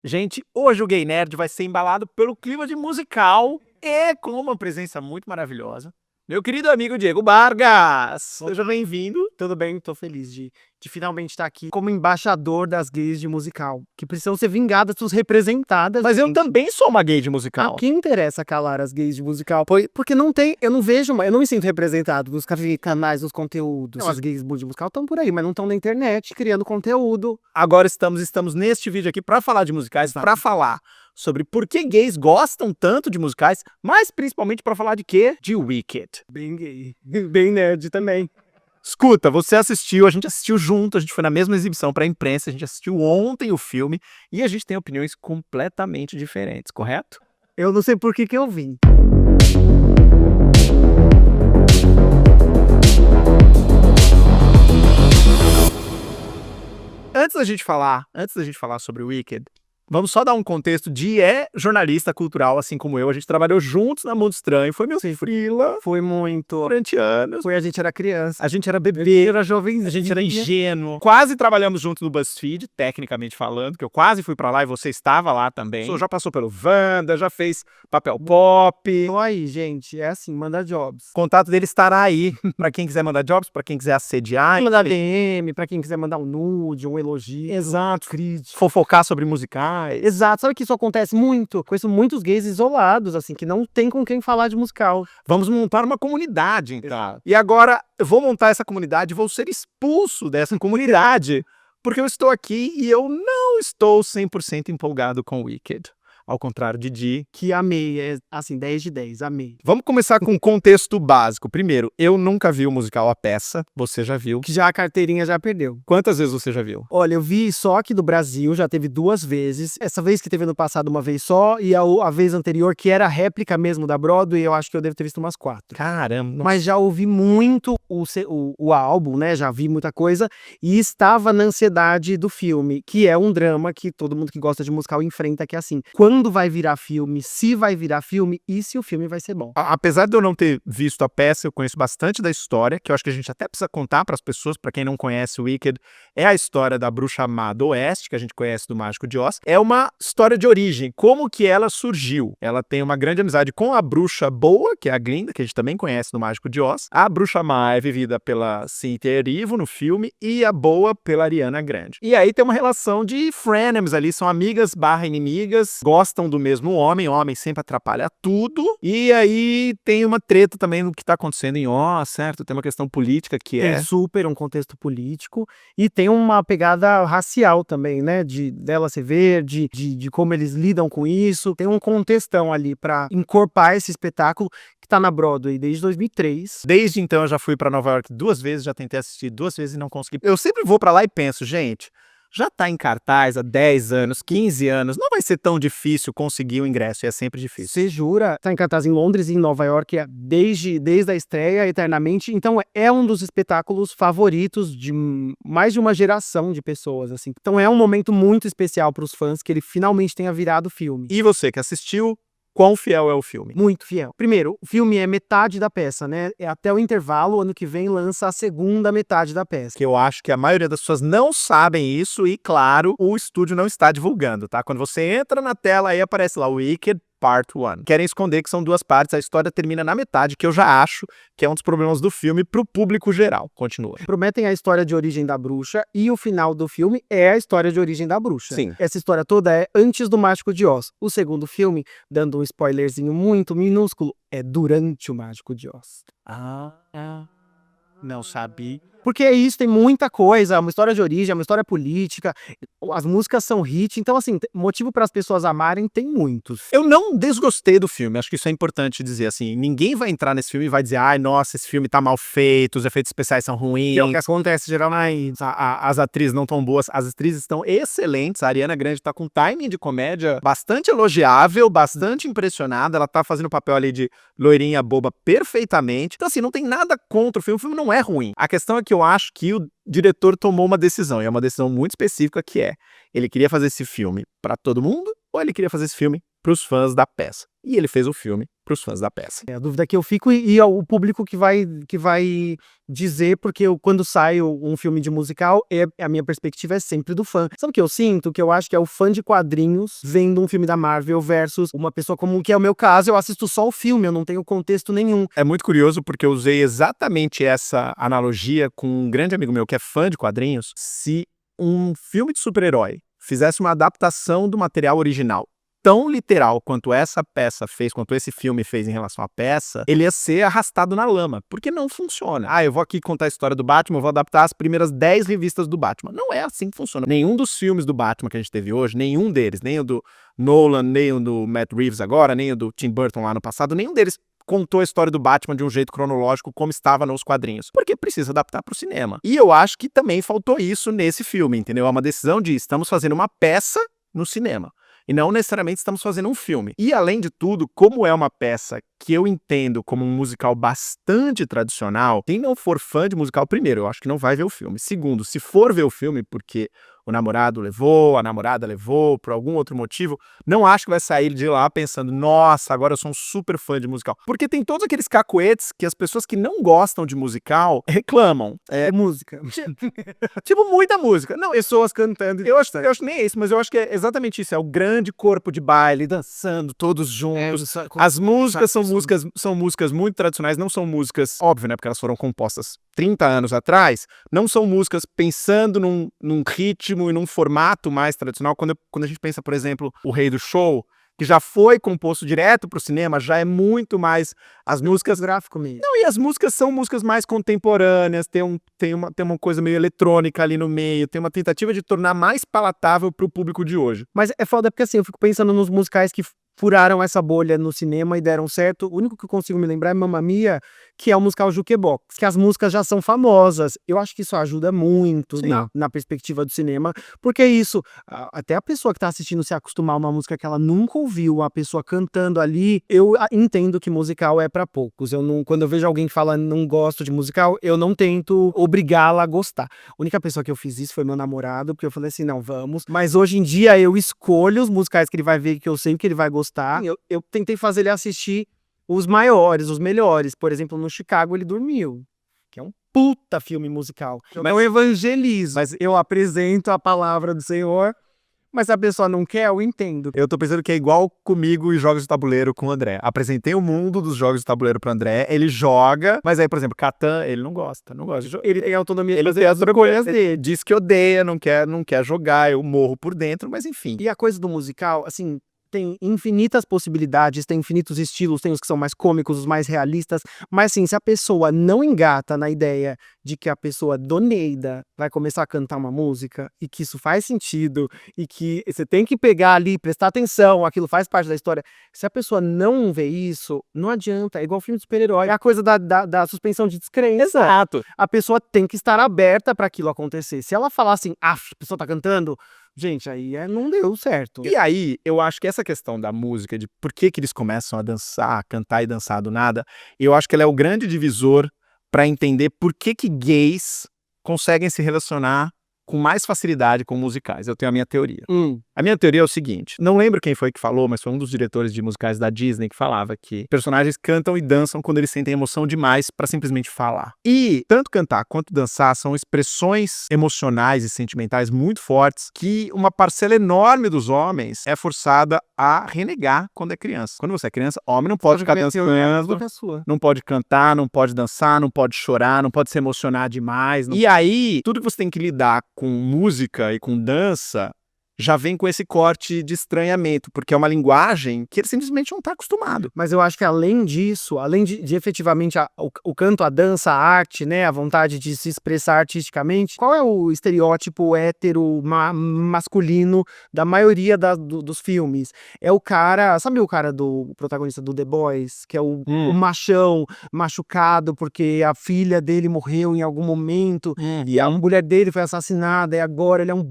Gente, hoje o Gay Nerd vai ser embalado pelo clima de musical e com uma presença muito maravilhosa. Meu querido amigo Diego Vargas, seja bem-vindo. Tudo bem, tô feliz de finalmente estar aqui como embaixador das gays de musical, que precisam ser vingadas, representadas. Mas eu gente. também sou uma gay de Ah, musical. o que interessa calar as gays de musical? Porque não tem, eu não me sinto representado nos canais, nos conteúdos. Não, As gays de musical estão por aí, mas não estão na internet criando conteúdo. Agora estamos neste vídeo aqui para falar de musicais, para falar sobre por que gays gostam tanto de musicais, mas principalmente para falar de quê? De Wicked. Bem gay, bem nerd também. Escuta, você assistiu, a gente assistiu junto, a gente foi na mesma exibição para a imprensa, a gente assistiu ontem o filme e a gente tem opiniões completamente diferentes, correto? Eu não sei por que eu vim. Antes da gente falar sobre o Wicked, vamos só dar um contexto de jornalista cultural, assim como eu. A gente trabalhou juntos na Mundo Estranho, foi meu frila Foi muito. durante anos. A gente era criança. A gente era bebê, Era jovem, a gente era ingênuo. Quase trabalhamos juntos no BuzzFeed, tecnicamente falando, que eu quase fui pra lá e você estava lá também. Já passou pelo Wanda, já fez papel pop. Então aí, gente, é assim, manda jobs. O contato dele estará aí, pra quem quiser mandar jobs, pra quem quiser assediar. Mandar DM, pra quem quiser mandar um nude, um elogio. Exato. Crítica. Fofocar sobre musicais. Exato, sabe que isso acontece muito? Conheço muitos gays isolados, assim, que não tem com quem falar de musical. Vamos montar uma comunidade, então. E agora, eu vou montar essa comunidade, vou ser expulso dessa comunidade, porque eu estou aqui e eu não estou 100% empolgado com o Wicked. Ao contrário de Di. Que amei, é assim, 10 de 10, amei. Vamos começar com um contexto básico. Primeiro, eu nunca vi o musical A Peça, você já viu. Que já a carteirinha já perdeu. Quantas vezes você já viu? Olha, eu vi só aqui do Brasil, já teve 2 vezes. Essa vez que teve no passado uma vez só, e a vez anterior, que era a réplica mesmo da Broadway, eu acho que eu devo ter visto umas 4. Caramba. Mas já ouvi muito o álbum, né? Já vi muita coisa. E estava na ansiedade do filme, que é um drama que todo mundo que gosta de musical enfrenta, que é assim, quando vai virar filme, se vai virar filme e se o filme vai ser bom. Apesar de eu não ter visto A Peça, eu conheço bastante da história, que eu acho que a gente até precisa contar para as pessoas, para quem não conhece o Wicked, é a história da bruxa má do Oeste, que a gente conhece do Mágico de Oz. É uma história de origem, como que ela surgiu. Ela tem uma grande amizade com a bruxa boa, que é a Glinda, que a gente também conhece do Mágico de Oz. A bruxa má é vivida pela Cynthia Erivo no filme e a boa pela Ariana Grande. E aí tem uma relação de frenemies ali, são amigas barra inimigas, gostam do mesmo homem, o homem sempre atrapalha tudo, e aí tem uma treta também no que tá acontecendo em Oz, certo? Tem uma questão política que Tem super um contexto político e tem uma pegada racial também, né? Dela ser verde, de como eles lidam com isso. Tem um contextão ali pra encorpar esse espetáculo que tá na Broadway desde 2003. Desde então eu já fui pra Nova York 2 vezes, já tentei assistir 2 vezes e não consegui. Eu sempre vou pra lá e penso, gente, já tá em cartaz há 10 anos, 15 anos, não vai ser tão difícil conseguir o ingresso, e é sempre difícil. Você jura? Tá em cartaz em Londres e em Nova York desde a estreia, eternamente. Então é um dos espetáculos favoritos de mais de uma geração de pessoas, assim. Então é um momento muito especial para os fãs que ele finalmente tenha virado filme. E você que assistiu, quão fiel é o filme? Muito fiel. Primeiro, o filme é metade da peça, né? É até o intervalo, ano que vem lança a segunda metade da peça. Que eu acho que a maioria das pessoas não sabem isso e, claro, o estúdio não está divulgando, tá? Quando você entra na tela, aí aparece lá Wicked Part 1. Querem esconder que são 2 partes, a história termina na metade, que eu já acho que é um dos problemas do filme pro público geral. Continua. Prometem a história de origem da bruxa e o final do filme é a história de origem da bruxa. Sim. Essa história toda é antes do Mágico de Oz. O segundo filme, dando um spoilerzinho muito minúsculo, é durante o Mágico de Oz. Não sabia. Porque é isso, tem muita coisa, é uma história de origem, é uma história política, as músicas são hit, então assim, motivo para as pessoas amarem tem muitos. Eu não desgostei do filme, acho que isso é importante dizer, assim, ninguém vai entrar nesse filme e vai dizer, ai, nossa, esse filme tá mal feito, os efeitos especiais são ruins. Que é o que acontece geralmente. As atrizes não tão boas, as atrizes estão excelentes, a Ariana Grande tá com timing de comédia bastante elogiável, bastante impressionada, ela tá fazendo o papel ali de loirinha boba perfeitamente, então assim, não tem nada contra o filme não é ruim. A questão é que eu acho que o diretor tomou uma decisão, e é uma decisão muito específica que é, ele queria fazer esse filme pra todo mundo ou ele queria fazer esse filme pros fãs da peça. E ele fez o filme pros fãs da peça. A dúvida que eu fico e o público que vai dizer, porque quando sai um filme de musical, a minha perspectiva é sempre do fã. Sabe o que eu sinto? Que eu acho que é o fã de quadrinhos vendo um filme da Marvel versus uma pessoa comum, que é o meu caso, eu assisto só o filme, eu não tenho contexto nenhum. É muito curioso porque eu usei exatamente essa analogia com um grande amigo meu que é fã de quadrinhos. Se um filme de super-herói fizesse uma adaptação do material original tão literal quanto essa peça fez, quanto esse filme fez em relação à peça, ele ia ser arrastado na lama, porque não funciona. Eu vou aqui contar a história do Batman, eu vou adaptar as primeiras 10 revistas do Batman. Não é assim que funciona. Nenhum dos filmes do Batman que a gente teve hoje, nenhum deles, nem o do Nolan, nem o do Matt Reeves agora, nem o do Tim Burton lá no passado, nenhum deles contou a história do Batman de um jeito cronológico como estava nos quadrinhos, porque precisa adaptar para o cinema. E eu acho que também faltou isso nesse filme, entendeu? É uma decisão de estamos fazendo uma peça no cinema. E não necessariamente estamos fazendo um filme. E, além de tudo, como é uma peça que eu entendo como um musical bastante tradicional, quem não for fã de musical, primeiro, eu acho que não vai ver o filme. Segundo, se for ver o filme porque o namorado levou, a namorada levou, por algum outro motivo, não acho que vai sair de lá pensando, nossa, agora eu sou um super fã de musical. Porque tem todos aqueles cacuetes que as pessoas que não gostam de musical reclamam. É música. Tipo, muita música. Não, Pessoas cantando. eu acho nem é isso, mas eu acho que é exatamente isso. É o grande corpo de baile, dançando, todos juntos. As músicas são músicas muito tradicionais, não são músicas, óbvio, né, porque elas foram compostas 30 anos atrás, não são músicas pensando num ritmo e num formato mais tradicional. Quando a gente pensa, por exemplo, O Rei do Show, que já foi composto direto para o cinema, já é muito mais as músicas gráfico mesmo. Não, e as músicas são músicas mais contemporâneas, tem uma coisa meio eletrônica ali no meio, tem uma tentativa de tornar mais palatável para o público de hoje. Mas é foda porque assim, eu fico pensando nos musicais que furaram essa bolha no cinema e deram certo. O único que eu consigo me lembrar é Mamma Mia, que é o musical Jukebox, que as músicas já são famosas. Eu acho que isso ajuda muito na perspectiva do cinema, porque é isso, até a pessoa que tá assistindo se acostumar a uma música que ela nunca ouviu, a pessoa cantando ali, eu entendo que musical é pra poucos. Quando eu vejo alguém que fala não gosto de musical, eu não tento obrigá-la a gostar. A única pessoa que eu fiz isso foi meu namorado, porque eu falei assim, não, vamos. Mas hoje em dia eu escolho os musicais que ele vai ver, que eu sei que ele vai gostar. Eu tentei fazer ele assistir os maiores, os melhores. Por exemplo, no Chicago ele dormiu, que é um puta filme musical. Eu evangelizo, mas eu apresento a palavra do Senhor. Mas se a pessoa não quer, eu entendo. Eu tô pensando que é igual comigo e jogos de tabuleiro com o André. Apresentei o mundo dos jogos de tabuleiro pro André, ele joga, mas aí, por exemplo, Catan, ele não gosta de jogar. Ele tem autonomia de fazer fazer as escolhas dele. Diz que odeia, não quer jogar, eu morro por dentro, mas enfim. E a coisa do musical, assim, tem infinitas possibilidades, tem infinitos estilos, tem os que são mais cômicos, os mais realistas, mas assim, se a pessoa não engata na ideia de que a pessoa doneida vai começar a cantar uma música e que isso faz sentido e que você tem que pegar ali, prestar atenção, aquilo faz parte da história, se a pessoa não vê isso, não adianta, é igual filme de super-herói, é a coisa da suspensão de descrença. Exato. A pessoa tem que estar aberta para aquilo acontecer. Se ela falar assim, a pessoa tá cantando, gente, aí não deu certo. E aí, eu acho que essa questão da música, de por que eles começam a dançar, a cantar e dançar do nada, eu acho que ela é o grande divisor para entender por que gays conseguem se relacionar com mais facilidade com musicais. Eu tenho a minha teoria. A minha teoria é o seguinte, não lembro quem foi que falou, mas foi um dos diretores de musicais da Disney que falava que personagens cantam e dançam quando eles sentem emoção demais para simplesmente falar. E tanto cantar quanto dançar são expressões emocionais e sentimentais muito fortes que uma parcela enorme dos homens é forçada a renegar quando é criança. Quando você é criança, homem não pode ficar dançando, não pode cantar, não pode dançar, não pode chorar, não pode se emocionar demais. E aí, tudo que você tem que lidar com música e com dança já vem com esse corte de estranhamento, porque é uma linguagem que ele simplesmente não está acostumado. Mas eu acho que além disso, além de efetivamente o canto, a dança, a arte, né, a vontade de se expressar artisticamente, qual é o estereótipo hétero masculino da maioria dos filmes? É o cara, sabe o cara do protagonista do The Boys, que é o machão machucado porque a filha dele morreu em algum momento e a mulher dele foi assassinada e agora ele é um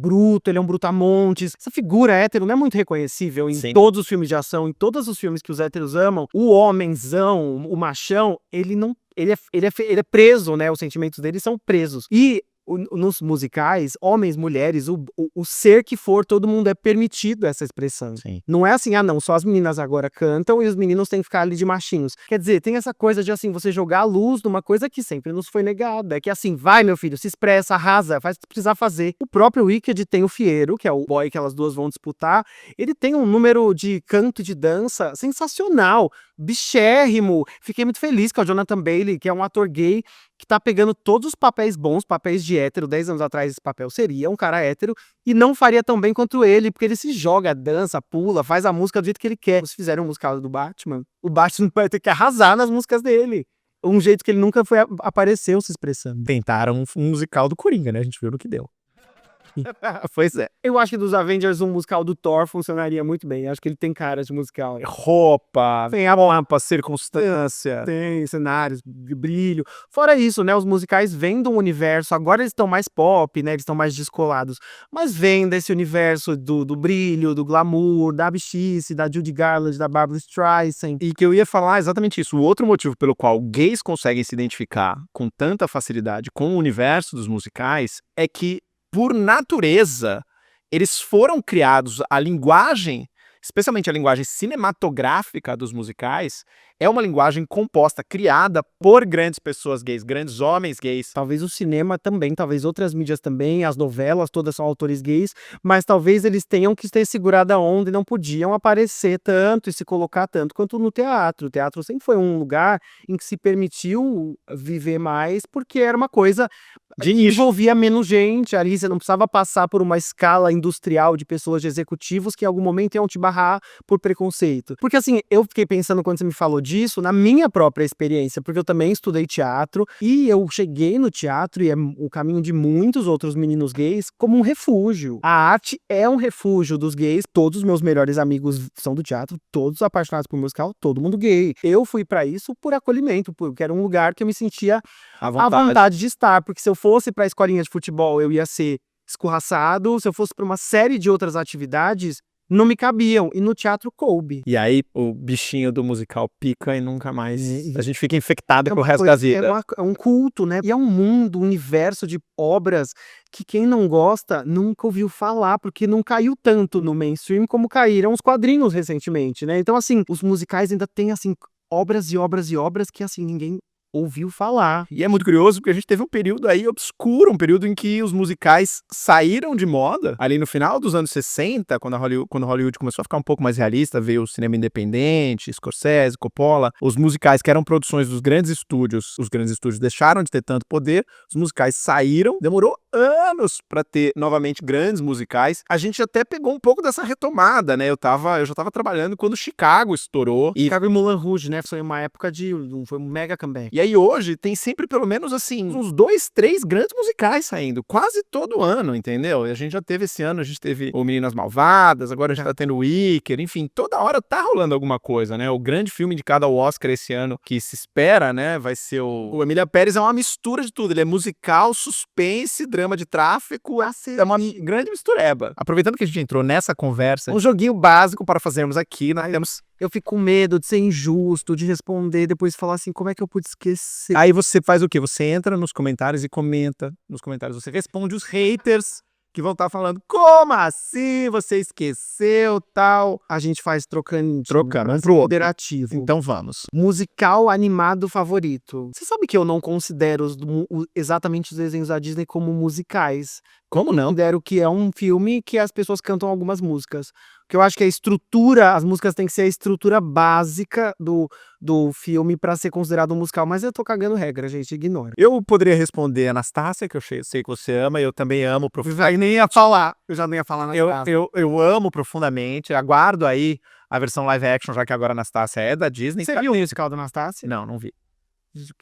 brutamonte. Essa figura hétero não é muito reconhecível em todos os filmes de ação, em todos os filmes que os héteros amam. O homenzão, o machão, ele é preso, né? Os sentimentos dele são presos. E nos musicais, homens, mulheres, o ser que for, todo mundo é permitido essa expressão. Sim. Não é assim, não, só as meninas agora cantam e os meninos têm que ficar ali de machinhos. Quer dizer, tem essa coisa de assim, você jogar a luz numa coisa que sempre nos foi negada. É que assim, vai meu filho, se expressa, arrasa, faz o que precisar fazer. O próprio Wicked tem o Fiero, que é o boy que elas duas vão disputar. Ele tem um número de canto e de dança sensacional, bichérrimo. Fiquei muito feliz com o Jonathan Bailey, que é um ator gay, que tá pegando todos os papéis bons, papéis de hétero. 10 anos atrás esse papel seria um cara hétero, e não faria tão bem quanto ele, porque ele se joga, dança, pula, faz a música do jeito que ele quer. Se fizeram um musical do Batman, o Batman vai ter que arrasar nas músicas dele. Um jeito que ele nunca apareceu se expressando. Tentaram um musical do Coringa, né? A gente viu no que deu. Pois é. Eu acho que dos Avengers, um musical do Thor funcionaria muito bem. Acho que ele tem cara de musical. Roupa, tem a lampa, circunstância. Tem cenários, brilho. Fora isso, né? Os musicais vêm de um universo. Agora eles estão mais pop, né? Eles estão mais descolados. Mas vêm desse universo do brilho, do glamour, da bichice, da Judy Garland, da Barbra Streisand. E que eu ia falar exatamente isso. O outro motivo pelo qual gays conseguem se identificar com tanta facilidade com o universo dos musicais é que, por natureza, eles foram criados, a linguagem, especialmente a linguagem cinematográfica dos musicais, é uma linguagem composta, criada por grandes pessoas gays, grandes homens gays. Talvez o cinema também, talvez outras mídias também, as novelas, todas são autores gays, mas talvez eles tenham que ter segurado a onda e não podiam aparecer tanto e se colocar tanto quanto no teatro. O teatro sempre foi um lugar em que se permitiu viver mais, porque era uma coisa De que nicho. envolvia menos gente, ali você não precisava passar por uma escala industrial de pessoas, de executivos, que em algum momento iam te barrar por preconceito. Porque assim, eu fiquei pensando quando você me falou disso, na minha própria experiência, porque eu também estudei teatro, e eu cheguei no teatro, e é o caminho de muitos outros meninos gays, como um refúgio. A arte é um refúgio dos gays, todos os meus melhores amigos são do teatro, todos apaixonados por musical, todo mundo gay. Eu fui pra isso por acolhimento, porque era um lugar que eu me sentia à vontade de estar, porque se eu fosse pra escolinha de futebol, eu ia ser escorraçado, se eu fosse pra uma série de outras atividades, não me cabiam, e no teatro coube. E aí o bichinho do musical pica e nunca mais É, a gente fica infectado É com o uma resto coisa- da vida. é um culto, né? E é um mundo, um universo de obras que quem não gosta nunca ouviu falar, porque não caiu tanto no mainstream como caíram os quadrinhos recentemente, né? Então, assim, os musicais ainda têm, assim, obras e obras e obras que, assim, ninguém ouviu falar. E é muito curioso porque a gente teve um período aí obscuro, um período em que os musicais saíram de moda. Ali no final dos anos 60, quando Hollywood começou a ficar um pouco mais realista, veio o cinema independente, Scorsese, Coppola, os musicais que eram produções dos grandes estúdios, os grandes estúdios deixaram de ter tanto poder, os musicais saíram, demorou anos pra ter novamente grandes musicais. A gente até pegou um pouco dessa retomada, né? Eu já tava trabalhando quando Chicago estourou. E Chicago e Moulin Rouge, né? Foi uma época foi um mega comeback. E aí hoje tem sempre pelo menos assim, uns 2, 3 grandes musicais saindo, quase todo ano, entendeu? E a gente já teve esse ano, a gente teve o Meninas Malvadas, agora a gente tá tendo o Wicked, enfim, toda hora tá rolando alguma coisa, né? O grande filme indicado ao Oscar esse ano que se espera, né, vai ser o Emília Pérez, é uma mistura de tudo, ele é musical, suspense, drama de tráfico, é uma grande mistureba. Aproveitando que a gente entrou nessa conversa, um joguinho básico para fazermos aqui, nós temos... Eu fico com medo de ser injusto, de responder, depois falar assim, como é que eu pude esquecer? Aí você faz o quê? Você entra nos comentários e comenta nos comentários. Você responde os haters que vão estar falando, como assim? Você esqueceu, tal. A gente faz trocando Um pro outro. moderativo. Então vamos. Musical animado favorito. Você sabe que eu não considero exatamente os desenhos da Disney como musicais. Como não? Considero que é um filme que as pessoas cantam algumas músicas. Porque eu acho que a estrutura, as músicas têm que ser a estrutura básica do filme pra ser considerado um musical. Mas eu tô cagando regra, gente, ignora. Eu poderia responder Anastácia, que eu sei que você ama, eu também amo profundamente. Eu nem ia falar. Eu já não ia falar na casa. Eu amo profundamente, aguardo aí a versão live action, já que agora a Anastácia é da Disney. Você viu o musical da Anastácia? Não vi.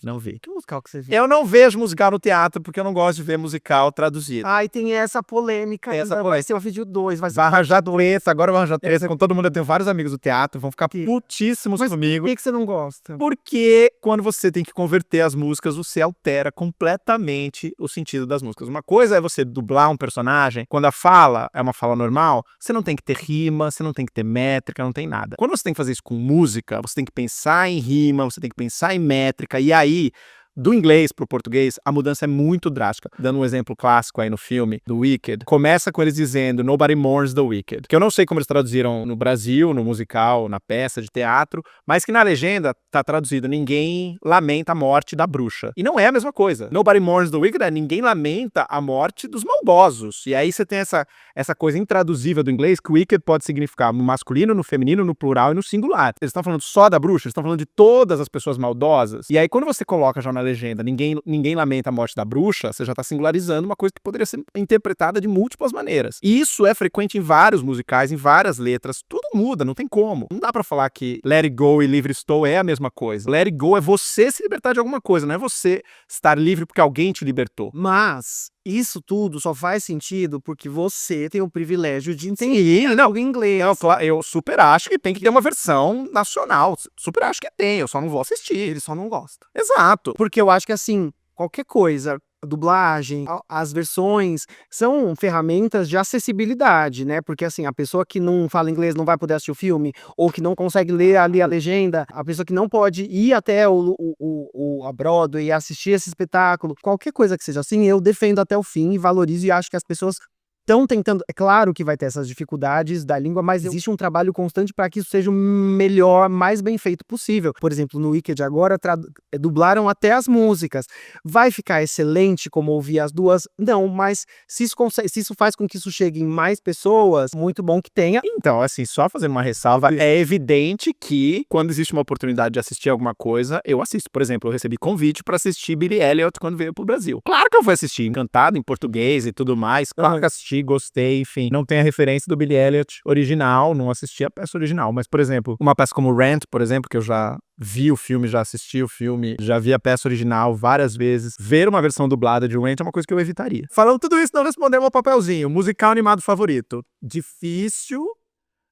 Não vi. Que musical que você viu? Eu não vejo musical no teatro, porque eu não gosto de ver musical traduzido. Ai, tem essa polêmica. Tem essa ainda. polêmica. Vai ser o vídeo 2. Vai ser... Vai arranjar doença, agora vai arranjar doença com todo mundo. Eu tenho vários amigos do teatro, vão ficar putíssimos Mas comigo. Por que você não gosta? Porque quando você tem que converter as músicas, você altera completamente o sentido das músicas. Uma coisa é você dublar um personagem, quando a fala é uma fala normal, você não tem que ter rima, você não tem que ter métrica, não tem nada. Quando você tem que fazer isso com música, você tem que pensar em rima, você tem que pensar em métrica, e aí Do inglês pro português, a mudança é muito drástica. Dando um exemplo clássico aí no filme, do Wicked, começa com eles dizendo Nobody mourns the Wicked, que eu não sei como eles traduziram no Brasil, no musical, na peça de teatro, mas que na legenda tá traduzido ninguém lamenta a morte da bruxa. E não é a mesma coisa. Nobody mourns the Wicked é ninguém lamenta a morte dos maldosos. E aí você tem essa coisa intraduzível do inglês que o Wicked pode significar no masculino, no feminino, no plural e no singular. Eles estão falando só da bruxa, eles estão falando de todas as pessoas maldosas. E aí quando você coloca já na legenda ninguém lamenta a morte da bruxa, você já tá singularizando uma coisa que poderia ser interpretada de múltiplas maneiras. E isso é frequente em vários musicais, em várias letras. Tudo muda, não tem como. Não dá pra falar que Let It Go e Livre Estou é a mesma coisa. Let It Go é você se libertar de alguma coisa, não é você estar livre porque alguém te libertou. Mas isso tudo só faz sentido porque você tem o privilégio de entender o inglês. Eu super acho que tem que ter uma versão nacional. Super acho que tem, eu só não vou assistir. Ele só não gosta. Exato. Porque eu acho que assim, qualquer coisa, dublagem, as versões são ferramentas de acessibilidade, né? Porque assim, a pessoa que não fala inglês não vai poder assistir o filme, ou que não consegue ler ali a legenda, a pessoa que não pode ir até a Broadway e assistir esse espetáculo, qualquer coisa que seja assim, eu defendo até o fim e valorizo e acho que as pessoas estão tentando. É claro que vai ter essas dificuldades da língua, mas existe um trabalho constante para que isso seja o melhor, mais bem feito possível. Por exemplo, no Wicked agora dublaram até as músicas. Vai ficar excelente como ouvir as duas? Não, mas se isso faz com que isso chegue em mais pessoas, muito bom que tenha. Então, assim, só fazendo uma ressalva, é evidente que quando existe uma oportunidade de assistir alguma coisa, eu assisto. Por exemplo, eu recebi convite para assistir Billy Elliot quando veio pro Brasil. Claro que eu fui assistir, encantado em português e tudo mais. Claro que assisti, gostei, enfim. Não tem a referência do Billy Elliot original, não assisti a peça original. Mas, por exemplo, uma peça como Rent, por exemplo, que eu já vi o filme, já assisti o filme, já vi a peça original várias vezes. Ver uma versão dublada de Rent é uma coisa que eu evitaria. Falando tudo isso, não respondemos ao papelzinho. Musical animado favorito. Difícil.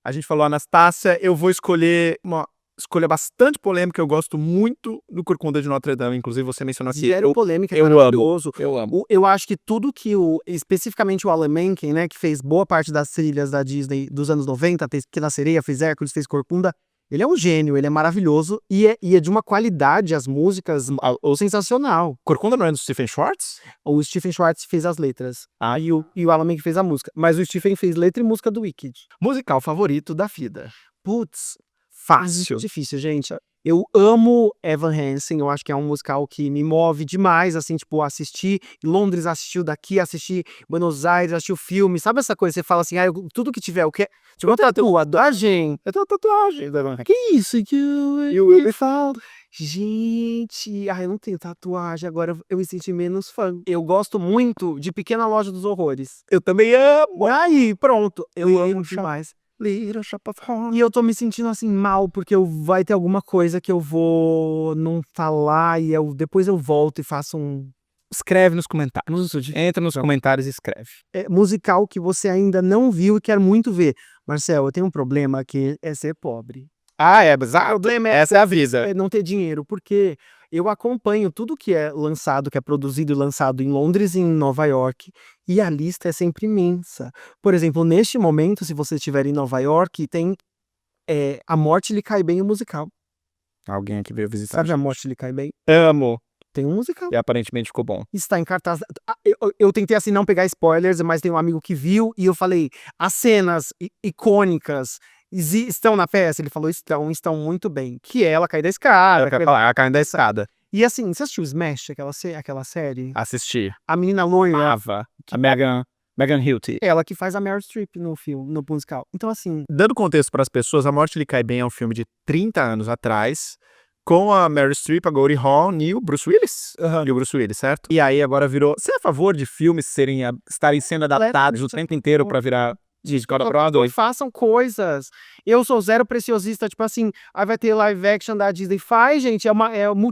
A gente falou Anastácia. Eu vou escolher uma escolha bastante polêmica. Eu gosto muito do Corcunda de Notre Dame. Inclusive, você mencionou aqui. Zero polêmica, eu maravilhoso. Eu amo. Eu acho que tudo que especificamente o Alan Menken, né, que fez boa parte das trilhas da Disney dos anos 90, fez Pequena Sereia, fez Hércules, fez Corcunda, ele é um gênio, ele é maravilhoso e é de uma qualidade, as músicas, sensacional. Corcunda não é do Stephen Schwartz? O Stephen Schwartz fez as letras. E o Alan Menken fez a música. Mas o Stephen fez letra e música do Wicked. Musical favorito da vida. Putz, fácil. Difícil, gente. Eu amo Evan Hansen, eu acho que é um musical que me move demais, assim, tipo, assistir Londres, assistir daqui, assistir Buenos Aires, assistir o filme, sabe essa coisa? Você fala assim, tudo que tiver, o que é? Tipo, uma tatuagem. Eu tenho uma tatuagem da Evan Hansen. Que isso? You will be found. Gente, eu não tenho tatuagem, agora eu me senti menos fã. Eu gosto muito de Pequena Loja dos Horrores. Eu também amo. Aí, pronto, eu amo demais. Little Shop of Horrors. E eu tô me sentindo assim mal, porque vai ter alguma coisa que eu vou não falar e depois eu volto e faço um... Escreve nos comentários. Entra nos comentários e escreve. É musical que você ainda não viu e quer muito ver. Marcel, eu tenho um problema que é ser pobre. Exato. O problema Essa é a vida. É não ter dinheiro, porque eu acompanho tudo que é lançado, que é produzido e lançado em Londres e em Nova York, e a lista é sempre imensa. Por exemplo, neste momento, se você estiver em Nova York, tem A Morte Lhe Cai Bem, o musical. Alguém aqui veio visitar. Sabe A Morte Lhe Cai Bem? Amo. Tem um musical. E aparentemente ficou bom. Está em cartaz. Eu tentei assim não pegar spoilers, mas tem um amigo que viu e eu falei, as cenas icônicas estão na peça? Ele falou, estão muito bem. Que é ela cair da escada. Ela caindo da escada. E assim, você assistiu Smash, aquela série? Assisti. A menina loira. Amava. A Megan Hilty. Ela que faz a Meryl Streep no filme, no musical. Então assim... Dando contexto para as pessoas, A Morte Lhe Cai Bem é um filme de 30 anos atrás, com a Meryl Streep, a Goldie Hawn e o Bruce Willis. E o Bruce Willis, certo? E aí agora virou... Você é a favor de filmes estarem sendo adaptados o tempo inteiro para virar... Broadway? Façam coisas. Eu sou zero preciosista, tipo assim, aí vai ter live action da Disney. Faz, gente,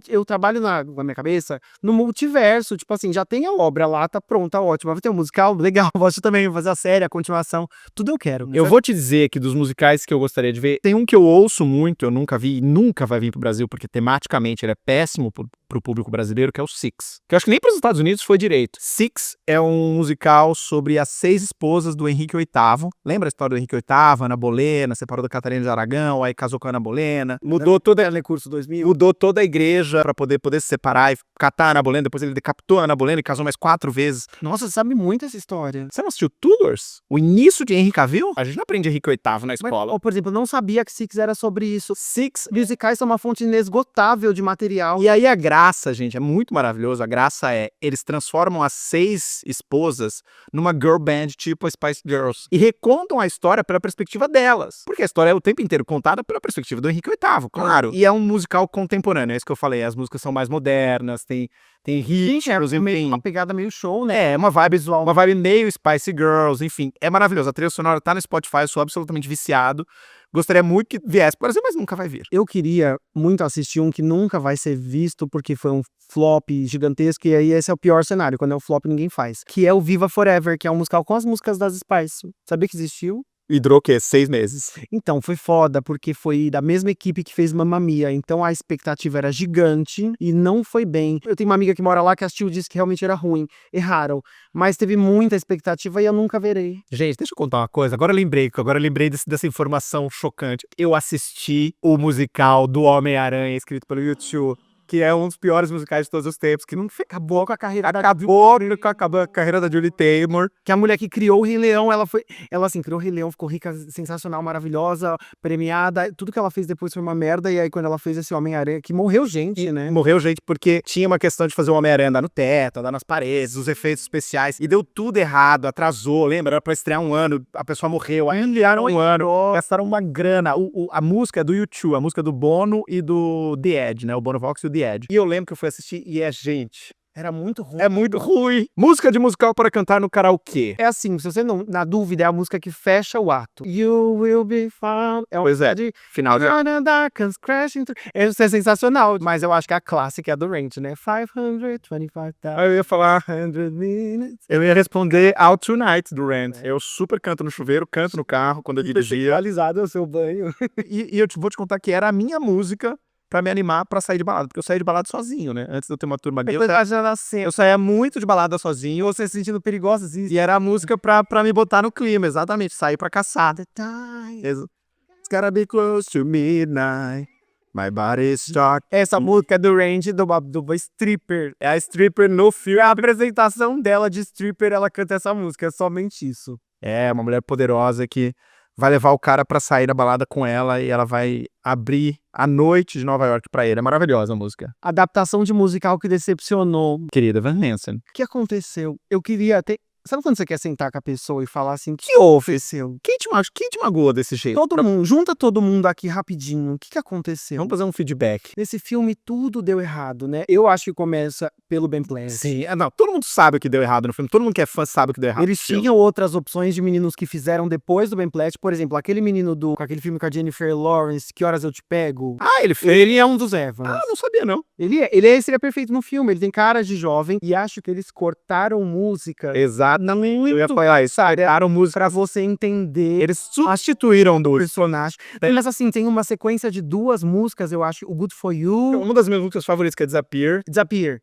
eu trabalho na minha cabeça no multiverso, tipo assim, já tem a obra lá, tá pronta, ótima. Vai ter um musical, legal, você também vai fazer a série, a continuação, tudo eu quero. Eu vou te dizer que dos musicais que eu gostaria de ver, tem um que eu ouço muito, eu nunca vi e nunca vai vir pro Brasil, porque tematicamente ele é péssimo pro pro público brasileiro, que é o Six. Que eu acho que nem pros Estados Unidos foi direito. Six é um musical sobre as 6 esposas do Henrique VIII. Lembra a história do Henrique VIII? Ana Bolena, separou da Catarina de Aragão, aí casou com a Ana Bolena. Mudou toda Telecurso 2000. Mudou toda a igreja pra poder se separar e catar a Ana Bolena. Depois ele decapitou a Ana Bolena e casou mais 4 vezes. Nossa, você sabe muito essa história. Você não assistiu Tudors? O início de Henry Cavill? A gente não aprende Henrique VIII na escola. Ou, por exemplo, eu não sabia que Six era sobre isso. Six musicais são uma fonte inesgotável de material. E aí a graça, gente, é muito maravilhoso. A graça é, eles transformam as 6 esposas numa girl band tipo a Spice Girls. E recontam a história pela perspectiva delas. Porque a história é o tempo inteiro contada pela perspectiva do Henrique VIII, claro. E é um musical contemporâneo, é isso que eu falei. As músicas são mais modernas, tem hits, Meio uma pegada meio show, né? É, uma vibe visual, uma vibe meio Spice Girls, enfim. É maravilhoso. A trilha sonora tá no Spotify, eu sou absolutamente viciado. Gostaria muito que viesse pro Brasil, mas nunca vai vir. Eu queria muito assistir um que nunca vai ser visto porque foi um flop gigantesco, e aí esse é o pior cenário, quando é um flop ninguém faz. Que é o Viva Forever, que é um musical com as músicas das Spice. Sabia que existiu? E durou o quê? 6 meses. Então, foi foda, porque foi da mesma equipe que fez Mamma Mia, então a expectativa era gigante e não foi bem. Eu tenho uma amiga que mora lá que assistiu e disse que realmente era ruim. Erraram. Mas teve muita expectativa e eu nunca verei. Gente, deixa eu contar uma coisa. Agora eu lembrei dessa informação chocante. Eu assisti o musical do Homem-Aranha, escrito pelo U2, que é um dos piores musicais de todos os tempos, que não acabou com a carreira acabou a carreira da Julie Taymor. Que a mulher que criou o Rei Leão, ela criou o Rei Leão, ficou rica, sensacional, maravilhosa, premiada, tudo que ela fez depois foi uma merda, e aí quando ela fez esse Homem-Aranha, que morreu gente, né? Morreu gente porque tinha uma questão de fazer o Homem-Aranha andar no teto, andar nas paredes, os efeitos especiais, e deu tudo errado, atrasou, lembra? Era pra estrear um ano, a pessoa morreu, aí enviaram um ano, gastaram uma grana. A música é do U2, a música do Bono e do The Edge, né? O Bono Vox e o The Edge. E eu lembro que eu fui assistir e gente... Era muito ruim. É muito ruim. Música de musical para cantar no karaokê. É assim, se você não, na dúvida, é a música que fecha o ato. You will be found. Pois é, final de... Essa é sensacional, mas eu acho que a clássica é a do Range, né? 525,000. Eu ia falar 100 minutes. Eu ia responder Out Tonight, do Rand. Eu super canto no chuveiro, canto no carro, quando eu dirigia. Realizado o seu banho. E eu vou te contar que era a minha música pra me animar pra sair de balada, porque eu saía de balada sozinho, né? Antes de eu ter uma turma gay, eu saía muito de balada sozinho, Você se sentindo perigosa, assim. e era a música pra me botar no clima, exatamente, sair pra caçar. It's gotta be close to midnight, my body's dark. Essa música é do Range, do stripper. É a stripper no filme. A apresentação dela de stripper, ela canta essa música, é somente isso. É, uma mulher poderosa que vai levar o cara pra sair da balada com ela e ela vai abrir a noite de Nova York pra ele. É maravilhosa a música. Adaptação de musical que decepcionou. Querida Van Hansen. O que aconteceu? Eu queria ter... Sabe quando você quer sentar com a pessoa e falar assim, o que houve, seu? Quem te magoou desse jeito? Todo mundo, junta todo mundo aqui rapidinho. O que aconteceu? Vamos fazer um feedback. Nesse filme tudo deu errado, né? Eu acho que começa pelo Ben Platt. Sim, não, todo mundo sabe o que deu errado no filme, todo mundo que é fã sabe o que deu errado. Eles tinham outras opções de meninos que fizeram depois do Ben Platt, por exemplo, aquele menino com aquele filme com a Jennifer Lawrence, Que Horas Eu Te Pego. Ah, ele é um dos Evans. Ah, não sabia não. Ele seria perfeito no filme, ele tem cara de jovem e acho que eles cortaram música. Exatamente. Eu ia falar isso. Cortaram música Pra você entender. Eles substituíram do personagem. Mas assim, tem uma sequência de 2 músicas, eu acho, o Good For You. Uma das minhas músicas favoritas que é Disappear.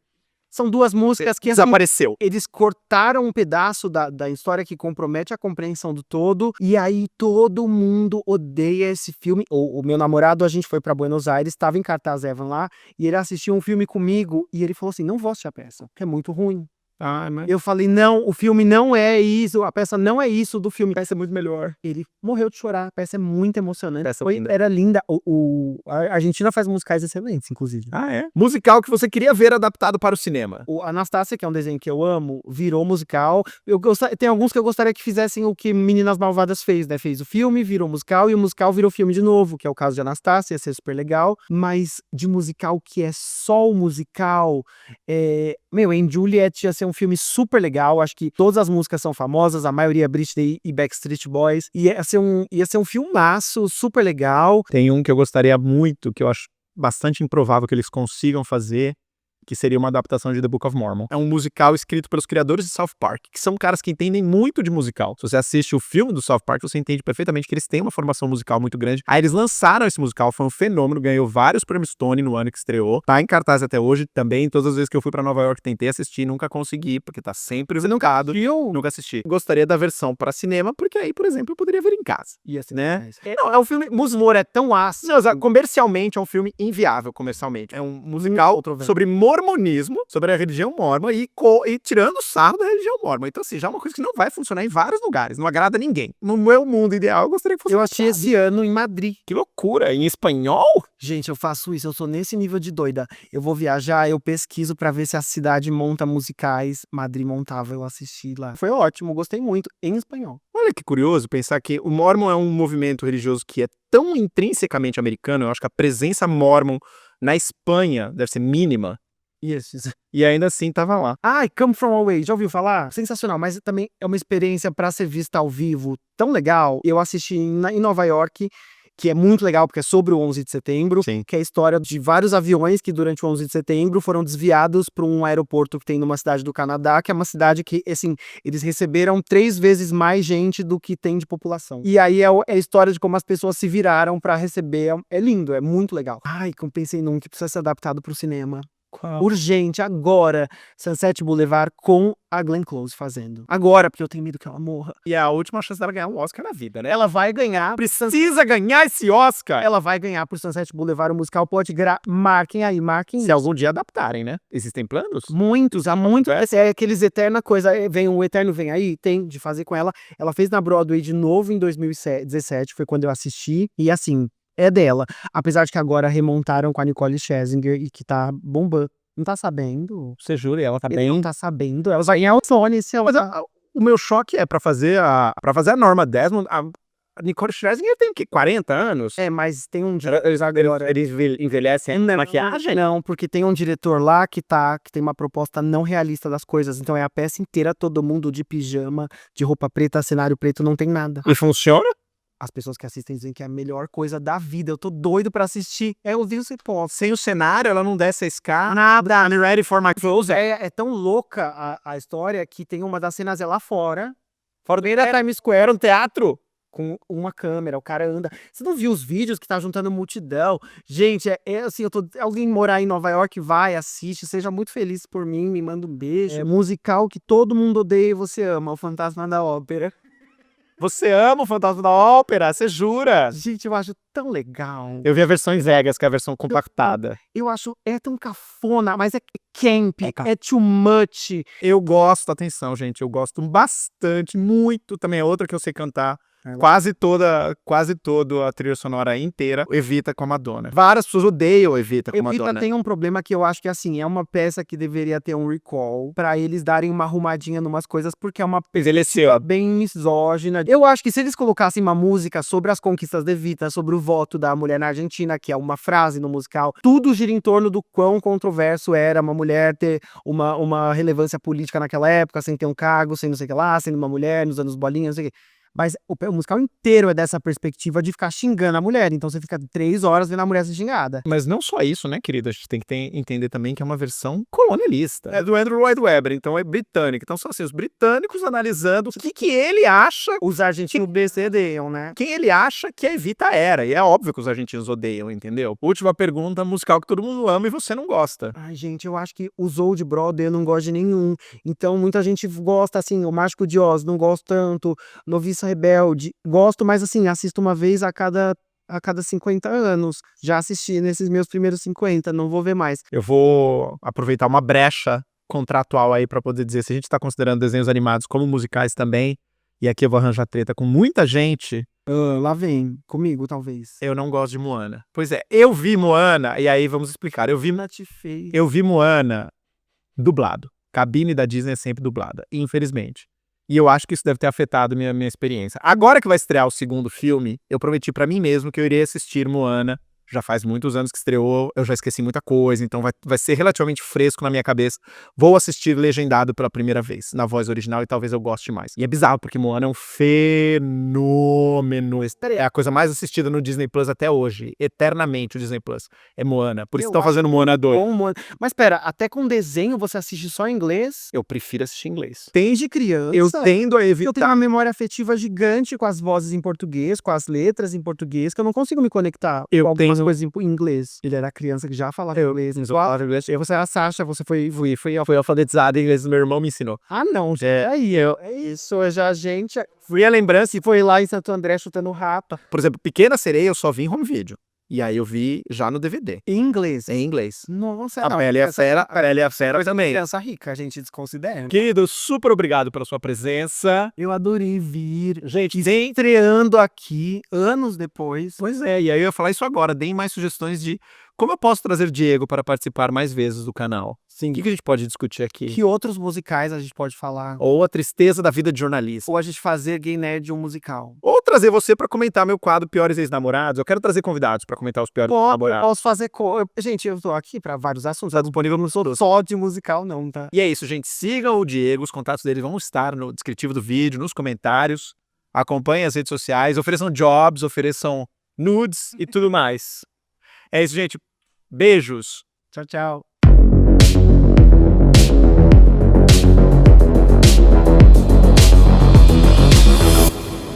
São 2 músicas que desapareceu. Eles cortaram um pedaço da história que compromete a compreensão do todo, e aí todo mundo odeia esse filme. O meu namorado, a gente foi pra Buenos Aires, estava em cartaz Evan lá, e ele assistiu um filme comigo, e ele falou assim, não vou assistir a peça, que é muito ruim. Eu falei, não, o filme não é isso, a peça não é isso do filme. A peça é muito melhor. Ele morreu de chorar, a peça é muito emocionante. Peça linda. Era linda. A Argentina faz musicais excelentes, inclusive. Ah, é? Musical que você queria ver adaptado para o cinema. O Anastácia, que é um desenho que eu amo, virou musical. Tem alguns que eu gostaria que fizessem o que Meninas Malvadas fez, né? Fez o filme, virou musical, e o musical virou filme de novo, que é o caso de Anastácia, ia ser super legal. Mas de musical que é só o musical, em Juliet ia ser um filme super legal, acho que todas as músicas são famosas, a maioria é Britney e Backstreet Boys, e ia ser um filmaço super legal. Tem um que eu gostaria muito, que eu acho bastante improvável que eles consigam fazer, que seria uma adaptação de The Book of Mormon. É um musical escrito pelos criadores de South Park, que são caras que entendem muito de musical. Se você assiste o filme do South Park, você entende perfeitamente que eles têm uma formação musical muito grande. Aí eles lançaram esse musical, foi um fenômeno, ganhou vários prêmios Tony no ano que estreou. Tá em cartaz até hoje também. Todas as vezes que eu fui pra Nova York tentei assistir, nunca consegui, porque tá sempre linkado. Nunca assisti. Gostaria da versão pra cinema, porque aí, por exemplo, eu poderia ver em casa. Ia ser Né? Não, é um filme. Musmor é tão ácido. Não, comercialmente é um filme inviável, comercialmente. É um musical sobre mormonismo, sobre a religião mormon e tirando o sarro da religião mormon. Então, assim, já é uma coisa que não vai funcionar em vários lugares, não agrada ninguém. No meu mundo ideal, eu gostaria que fosse. Eu achei esse ano em Madrid. Que loucura! Em espanhol? Gente, eu faço isso, eu sou nesse nível de doida. Eu vou viajar, eu pesquiso pra ver se a cidade monta musicais. Madrid montava, eu assisti lá. Foi ótimo, gostei muito, em espanhol. Olha que curioso pensar que o Mormon é um movimento religioso que é tão intrinsecamente americano. Eu acho que a presença Mormon na Espanha deve ser mínima. Isso. E ainda assim tava lá. Ai, Come From Away, já ouviu falar? Sensacional, mas também é uma experiência pra ser vista ao vivo tão legal. Eu assisti em Nova York, que é muito legal porque é sobre o 11 de setembro, Sim. que é a história de vários aviões que durante o 11 de setembro foram desviados para um aeroporto que tem numa cidade do Canadá, que é uma cidade que, assim, eles receberam 3 vezes mais gente do que tem de população. E aí é a história de como as pessoas se viraram para receber. É lindo, é muito legal. Ai, como pensei num que precisa ser adaptado pro cinema. Qual? Urgente, agora, Sunset Boulevard com a Glenn Close fazendo. Agora, porque eu tenho medo que ela morra. E é a última chance dela ganhar um Oscar na vida, né? Ela vai ganhar. Precisa ganhar esse Oscar! Ela vai ganhar por Sunset Boulevard, o musical pode virar. Marquem aí, marquem Se isso. algum dia adaptarem, né? Existem planos? Muitos, há muito. É aqueles eterna coisa. O Eterno Vem Aí, tem de fazer com ela. Ela fez na Broadway de novo em 2017, foi quando eu assisti. E assim, é dela. Apesar de que agora remontaram com a Nicole Scherzinger e que tá bombando. Não tá sabendo? Você jura? E ela tá Ele bem. não tá sabendo. Ela só em outono, se ela. Mas o meu choque é pra fazer a Norma Desmond. A Nicole Scherzinger tem o quê? 40 anos? É, mas tem um Eles envelhecem na maquiagem? Não, porque tem um diretor lá que tem uma proposta não realista das coisas. Então é a peça inteira, todo mundo de pijama, de roupa preta, cenário preto, não tem nada. E funciona? As pessoas que assistem dizem que é a melhor coisa da vida. Eu tô doido pra assistir. Eu vi o Pop. Sem o cenário, ela não desce a escada. Nada. I'm ready for my clothes. É tão louca a história que tem uma das cenas lá fora do meio da Times Square, um teatro, com uma câmera, o cara anda. Você não viu os vídeos que tá juntando multidão? Gente, assim, alguém morar em Nova York, vai, assiste, seja muito feliz por mim, me manda um beijo. É musical que todo mundo odeia e você ama, O Fantasma da Ópera. Você ama o Fantasma da Ópera? Você jura? Gente, eu acho tão legal. Eu vi a versão em Vegas, que é a versão compactada. Eu acho, tão cafona, mas é camp, é too much. Eu gosto, atenção, gente, eu gosto bastante, muito, também é outra que eu sei cantar. Quase toda a trilha sonora inteira, Evita com a Madonna. Várias pessoas odeiam Evita com a Madonna. Evita tem um problema que eu acho que, assim, é uma peça que deveria ter um recall pra eles darem uma arrumadinha numas coisas, porque é uma envelheceu bem misógina. Eu acho que se eles colocassem uma música sobre as conquistas de Evita, sobre o voto da mulher na Argentina, que é uma frase no musical, tudo gira em torno do quão controverso era uma mulher ter uma relevância política naquela época, sem ter um cargo, sem não sei o que lá, sendo uma mulher nos anos bolinhas, não sei o que. Mas o musical inteiro é dessa perspectiva de ficar xingando a mulher. Então você fica 3 horas vendo a mulher ser xingada. Mas não só isso, né, querida? A gente tem que entender também que é uma versão colonialista. É do Andrew Lloyd Webber, então é britânico. Então são assim, os britânicos analisando o que ele acha... Os argentinos odeiam, né? Quem ele acha que a Evita era. E é óbvio que os argentinos odeiam, entendeu? Última pergunta, musical que todo mundo ama e você não gosta. Ai, gente, eu acho que os Old Broadway eu não gosto de nenhum. Então muita gente gosta, assim, o Mágico de Oz, não gosto tanto. Noviça Rebelde, gosto, mas assim, assisto uma vez a cada 50 anos. Já assisti nesses meus primeiros 50, não vou ver mais. Eu vou aproveitar uma brecha contratual aí pra poder dizer, se a gente tá considerando desenhos animados como musicais também, e aqui eu vou arranjar treta com muita gente... lá vem, comigo talvez. Eu não gosto de Moana. Pois é, eu vi Moana, e aí vamos explicar. Eu vi Moana dublado. Cabine da Disney é sempre dublada, infelizmente. E eu acho que isso deve ter afetado minha experiência. Agora que vai estrear o segundo filme, eu prometi pra mim mesmo que eu iria assistir Moana Já faz muitos anos que estreou, eu já esqueci muita coisa, então vai ser relativamente fresco na minha cabeça. Vou assistir legendado pela primeira vez, na voz original, e talvez eu goste mais. E é bizarro, porque Moana é um fenômeno. É a coisa mais assistida no Disney Plus até hoje. Eternamente o Disney Plus. É Moana. Por isso Eu estão fazendo Moana 2. Bom, Moana. Mas pera, até com desenho você assiste só em inglês? Eu prefiro assistir em inglês. Desde criança. Eu tendo a Eu tenho evitar. uma memória afetiva gigante com as vozes em português, com as letras em português, que eu não consigo me conectar Eu com algumas tenho- coisas em inglês. Ele era criança que já falava inglês. Eu falava inglês. Você é a Sasha, você foi alfabetizada em inglês, meu irmão me ensinou. Ah, não, É. aí, é isso, já a gente fui a lembrança e foi lá em Santo André chutando rapa. Por exemplo, Pequena Sereia eu só vi em home video. E aí eu vi já no DVD, Em inglês. em inglês. Nossa, A Bela e a Fera também. criança rica, a gente desconsidera. Querido, super obrigado pela sua presença. Eu adorei vir. Gente, Estreando aqui, anos depois. Pois é, e aí eu ia falar isso agora. Deem mais sugestões de como eu posso trazer Diego para participar mais vezes do canal. Sim. O que a gente pode discutir aqui? Que outros musicais a gente pode falar? Ou a tristeza da vida de jornalista. Ou a gente fazer Gay Nerd um musical? Ou trazer você para comentar meu quadro Piores Ex-Namorados. Eu quero trazer convidados para comentar os piores namorados. Posso fazer. Gente, eu tô aqui pra vários assuntos. Tá disponível no Soros. Só de musical, não, tá? E é isso, gente. Sigam o Diego, os contatos dele vão estar no descritivo do vídeo, nos comentários. Acompanhem as redes sociais, ofereçam jobs, ofereçam nudes e tudo mais. É isso, gente. Beijos. Tchau, tchau.